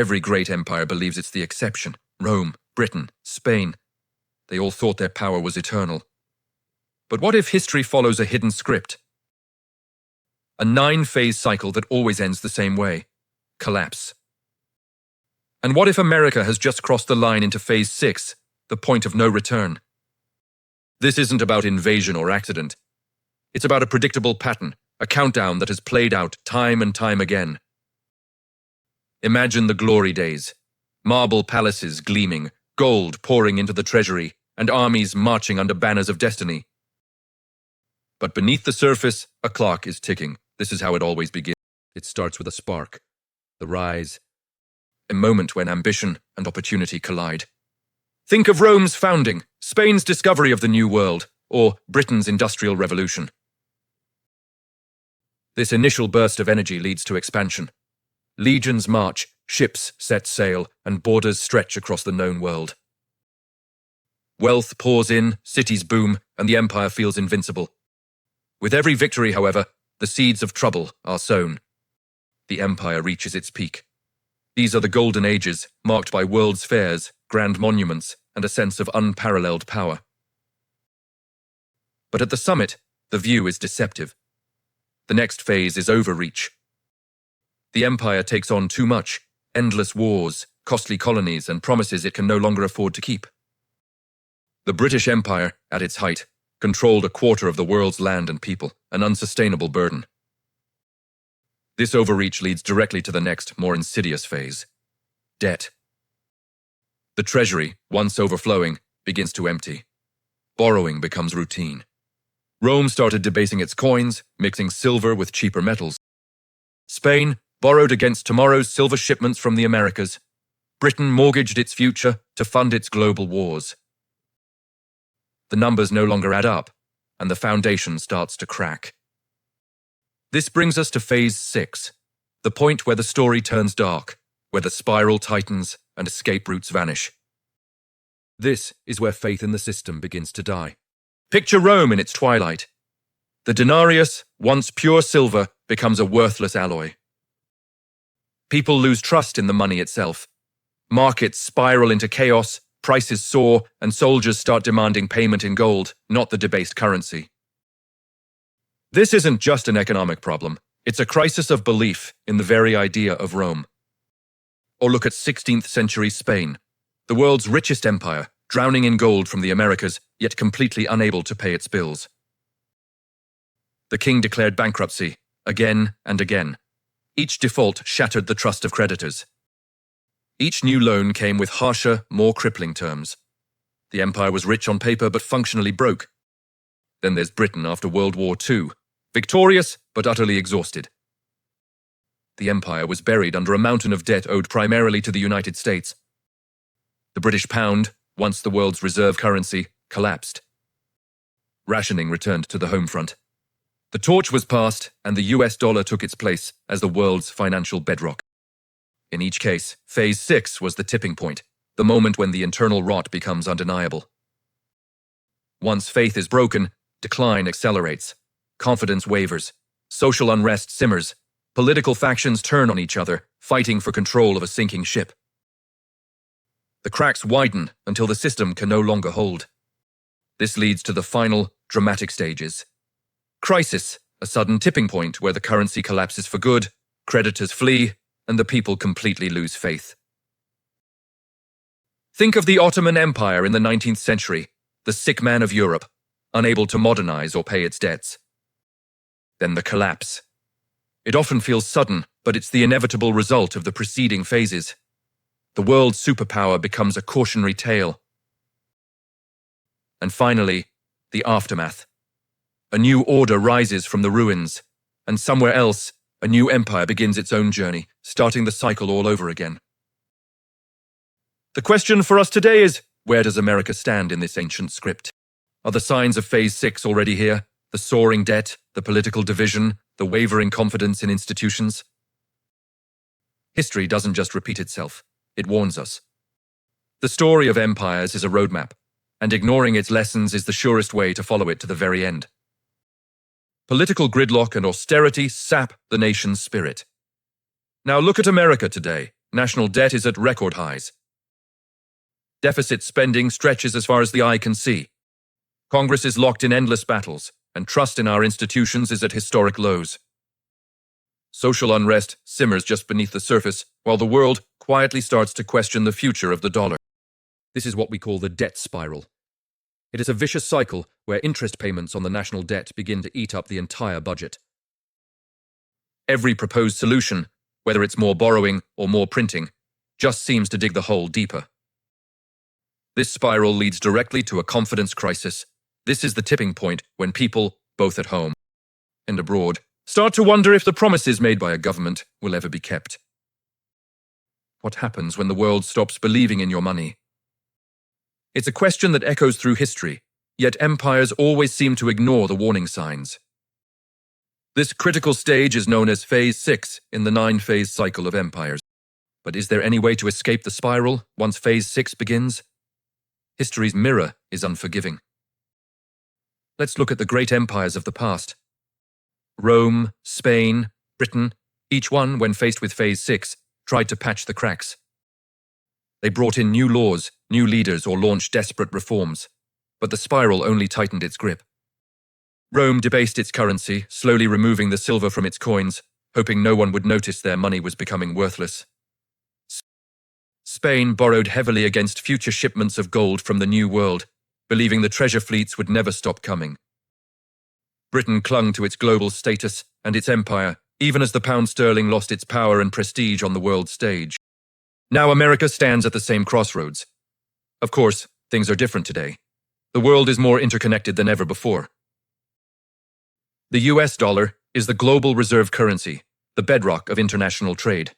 Every great empire believes it's the exception. Rome, Britain, Spain. They all thought their power was eternal. But what if history follows a hidden script? A 9-phase cycle that always ends the same way: collapse. And what if America has just crossed the line into phase 6, the point of no return? This isn't about invasion or accident. It's about a predictable pattern, a countdown that has played out time and time again. Imagine the glory days. Marble palaces gleaming, gold pouring into the treasury, and armies marching under banners of destiny. But beneath the surface, a clock is ticking. This is how it always begins. It starts with a spark, the rise, a moment when ambition and opportunity collide. Think of Rome's founding, Spain's discovery of the New World, or Britain's Industrial Revolution. This initial burst of energy leads to expansion. Legions march, ships set sail, and borders stretch across the known world. Wealth pours in, cities boom, and the empire feels invincible. With every victory, however, the seeds of trouble are sown. The empire reaches its peak. These are the golden ages, marked by world's fairs, grand monuments, and a sense of unparalleled power. But at the summit, the view is deceptive. The next phase is overreach. The empire takes on too much: endless wars, costly colonies, and promises it can no longer afford to keep. The British Empire, at its height, controlled a quarter of the world's land and people, an unsustainable burden. This overreach leads directly to the next, more insidious phase: debt. The treasury, once overflowing, begins to empty. Borrowing becomes routine. Rome started debasing its coins, mixing silver with cheaper metals. Spain borrowed against tomorrow's silver shipments from the Americas. Britain mortgaged its future to fund its global wars. The numbers no longer add up, and the foundation starts to crack. This brings us to phase 6, the point where the story turns dark, where the spiral tightens and escape routes vanish. This is where faith in the system begins to die. Picture Rome in its twilight. The denarius, once pure silver, becomes a worthless alloy. People lose trust in the money itself. Markets spiral into chaos, prices soar, and soldiers start demanding payment in gold, not the debased currency. This isn't just an economic problem. It's a crisis of belief in the very idea of Rome. Or look at 16th century Spain, the world's richest empire, drowning in gold from the Americas, yet completely unable to pay its bills. The king declared bankruptcy, again and again. Each default shattered the trust of creditors. Each new loan came with harsher, more crippling terms. The empire was rich on paper but functionally broke. Then there's Britain after World War II, victorious but utterly exhausted. The empire was buried under a mountain of debt owed primarily to the United States. The British pound, once the world's reserve currency, collapsed. Rationing returned to the home front. The torch was passed, and the US dollar took its place as the world's financial bedrock. In each case, phase 6 was the tipping point, the moment when the internal rot becomes undeniable. Once faith is broken, decline accelerates. Confidence wavers. Social unrest simmers. Political factions turn on each other, fighting for control of a sinking ship. The cracks widen until the system can no longer hold. This leads to the final, dramatic stages. Crisis, a sudden tipping point where the currency collapses for good, creditors flee, and the people completely lose faith. Think of the Ottoman Empire in the 19th century, the sick man of Europe, unable to modernize or pay its debts. Then the collapse. It often feels sudden, but it's the inevitable result of the preceding phases. The world's superpower becomes a cautionary tale. And finally, the aftermath. A new order rises from the ruins, and somewhere else, a new empire begins its own journey, starting the cycle all over again. The question for us today is, where does America stand in this ancient script? Are the signs of phase 6 already here? The soaring debt, the political division, the wavering confidence in institutions? History doesn't just repeat itself, it warns us. The story of empires is a roadmap, and ignoring its lessons is the surest way to follow it to the very end. Political gridlock and austerity sap the nation's spirit. Now look at America today, national debt is at record highs. Deficit spending stretches as far as the eye can see. Congress is locked in endless battles, and trust in our institutions is at historic lows. Social unrest simmers just beneath the surface, while the world quietly starts to question the future of the dollar. This is what we call the debt spiral. It is a vicious cycle where interest payments on the national debt begin to eat up the entire budget. Every proposed solution, whether it's more borrowing or more printing, just seems to dig the hole deeper. This spiral leads directly to a confidence crisis. This is the tipping point when people, both at home and abroad, start to wonder if the promises made by a government will ever be kept. What happens when the world stops believing in your money? It's a question that echoes through history, yet empires always seem to ignore the warning signs. This critical stage is known as Phase 6 in the 9-phase cycle of empires. But is there any way to escape the spiral once Phase 6 begins? History's mirror is unforgiving. Let's look at the great empires of the past. Rome, Spain, Britain, each one, when faced with Phase 6, tried to patch the cracks. They brought in new laws, new leaders, or launched desperate reforms, but the spiral only tightened its grip. Rome debased its currency, slowly removing the silver from its coins, hoping no one would notice their money was becoming worthless. Spain borrowed heavily against future shipments of gold from the New World, believing the treasure fleets would never stop coming. Britain clung to its global status and its empire, even as the pound sterling lost its power and prestige on the world stage. Now America stands at the same crossroads. Of course, things are different today. The world is more interconnected than ever before. The US dollar is the global reserve currency, the bedrock of international trade.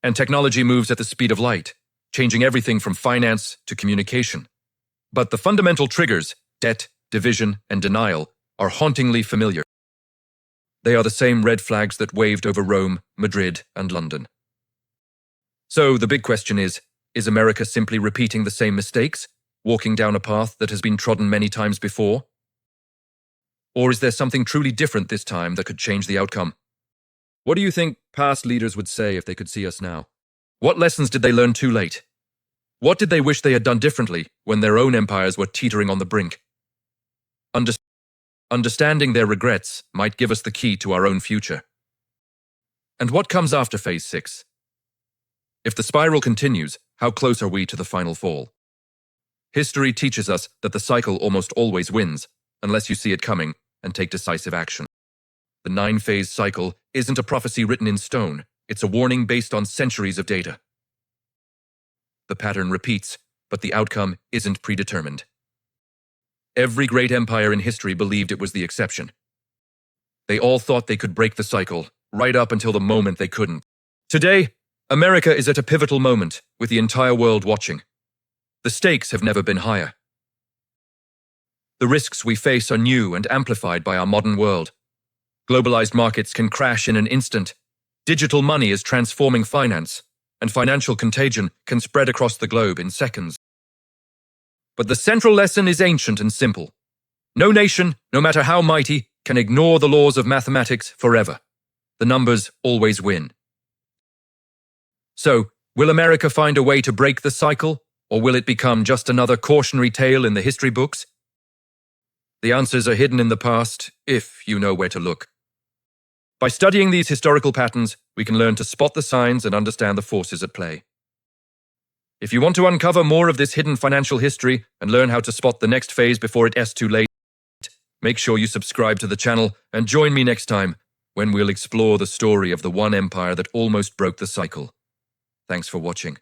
And technology moves at the speed of light, changing everything from finance to communication. But the fundamental triggers, debt, division, and denial, are hauntingly familiar. They are the same red flags that waved over Rome, Madrid, and London. So the big question is America simply repeating the same mistakes, walking down a path that has been trodden many times before? Or is there something truly different this time that could change the outcome? What do you think past leaders would say if they could see us now? What lessons did they learn too late? What did they wish they had done differently when their own empires were teetering on the brink? Understanding their regrets might give us the key to our own future. And what comes after Phase 6? If the spiral continues, how close are we to the final fall? History teaches us that the cycle almost always wins, unless you see it coming and take decisive action. The 9-phase cycle isn't a prophecy written in stone, it's a warning based on centuries of data. The pattern repeats, but the outcome isn't predetermined. Every great empire in history believed it was the exception. They all thought they could break the cycle, right up until the moment they couldn't. Today, America is at a pivotal moment, with the entire world watching. The stakes have never been higher. The risks we face are new and amplified by our modern world. Globalized markets can crash in an instant. Digital money is transforming finance, and financial contagion can spread across the globe in seconds. But the central lesson is ancient and simple. No nation, no matter how mighty, can ignore the laws of mathematics forever. The numbers always win. So, will America find a way to break the cycle, or will it become just another cautionary tale in the history books? The answers are hidden in the past, if you know where to look. By studying these historical patterns, we can learn to spot the signs and understand the forces at play. If you want to uncover more of this hidden financial history and learn how to spot the next phase before it is too late, make sure you subscribe to the channel and join me next time when we'll explore the story of the one empire that almost broke the cycle. Thanks for watching.